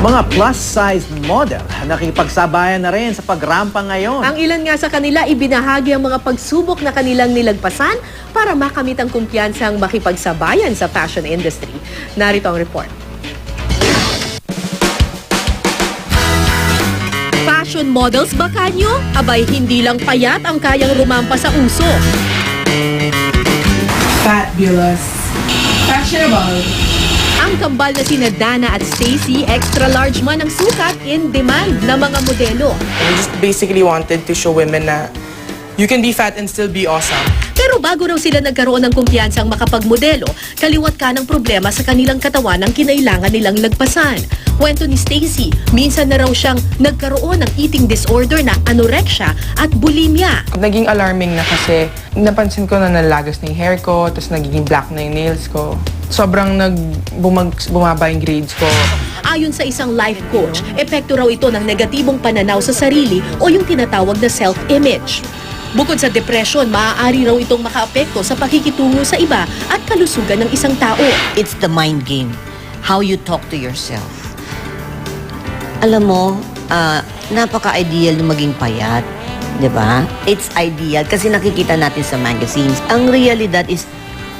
Mga plus-size model nakipagsabayan na rin sa pagrampa ngayon. Ang ilan nga sa kanila ibinahagi ang mga pagsubok na kanilang nilagpasan para makamit ang kumpiyansang makipagsabayan sa fashion industry. Narito ang report. Fashion models ba kanyo? Abay, hindi lang payat ang kayang rumampa sa uso. Fabulous. Fashionable. Ang kambal na sina Dana at Stacy, extra large man ang sukat, in demand na mga modelo. We just basically wanted to show women na you can be fat and still be awesome. Pero bago raw sila nagkaroon ng kumpiyansang makapagmodelo, kaliwat ka ng problema sa kanilang katawan ang kinailangan nilang lagpasan. Kwento ni Stacy, minsan na raw siyang nagkaroon ng eating disorder na anorexia at bulimia. Naging alarming na kasi napansin ko na nalagas na yung hair ko, tapos nagiging black na yung nails ko. Sobrang bumaba yung grades ko. Ayon sa isang life coach, epekto raw ito ng negatibong pananaw sa sarili o yung tinatawag na self-image. Bukod sa depression, maaari raw itong makaapekto sa pakikitungo sa iba at kalusugan ng isang tao. It's the mind game. How you talk to yourself. Alam mo, napaka-ideal na maging payat. Diba? It's ideal kasi nakikita natin sa magazines. Ang realidad is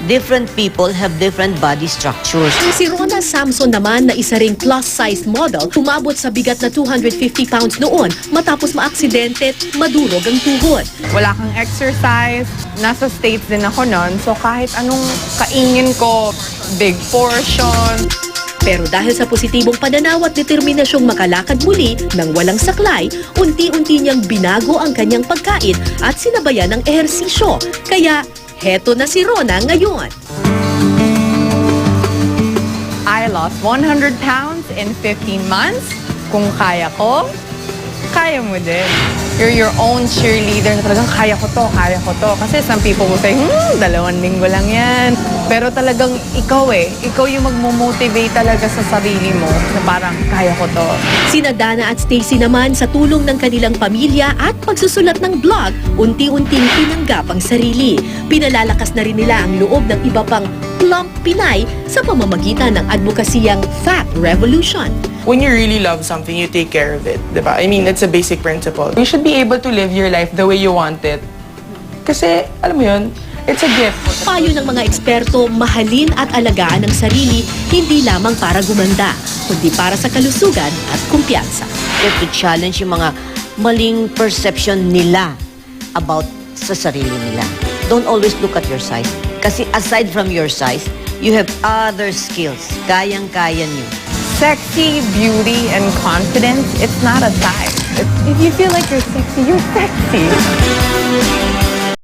different people have different body structures. Si Rona Samson naman na isa ring plus-size model, umabot sa bigat na 250 pounds noon matapos maaksidente at madurog ang tuhod. Wala kang exercise, nasa States din ako nun, so kahit anong kaingin ko, big portion. Pero dahil sa positibong pananaw at determinasyong makalakad muli nang walang saklay, unti-unti niyang binago ang kanyang pagkain at sinabayan ng ehersisyo. Kaya heto na si Rona ngayon. I lost 100 pounds in 15 months. Kung kaya ko, kaya mo din. You're your own cheerleader na talagang kaya ko to, kaya ko to. Kasi some people will say, 2 linggo lang yan. Pero talagang ikaw ikaw yung magmo-motivate talaga sa sarili mo na parang kaya ko to. Sina Dana at Stacy naman sa tulong ng kanilang pamilya at pagsusulat ng blog, unti-unting tinanggap ang sarili. Pinalalakas na rin nila ang loob ng iba pang plump Pinay sa pamamagitan ng advokasiyang Fat Revolution. When you really love something, you take care of it. Diba? I mean, it's a basic principle. You should be able to live your life the way you want it. Kasi, alam mo yun, it's a gift. Payo ng mga eksperto, mahalin at alagaan ang sarili, hindi lamang para gumanda, kundi para sa kalusugan at kumpiyansa. I-challenge yung mga maling perception nila about sa sarili nila. Don't always look at your size. Kasi aside from your size, you have other skills. Kayang-kaya nyo. Sexy, beauty, and confidence, it's not a size. If you feel like you're sexy, you're sexy.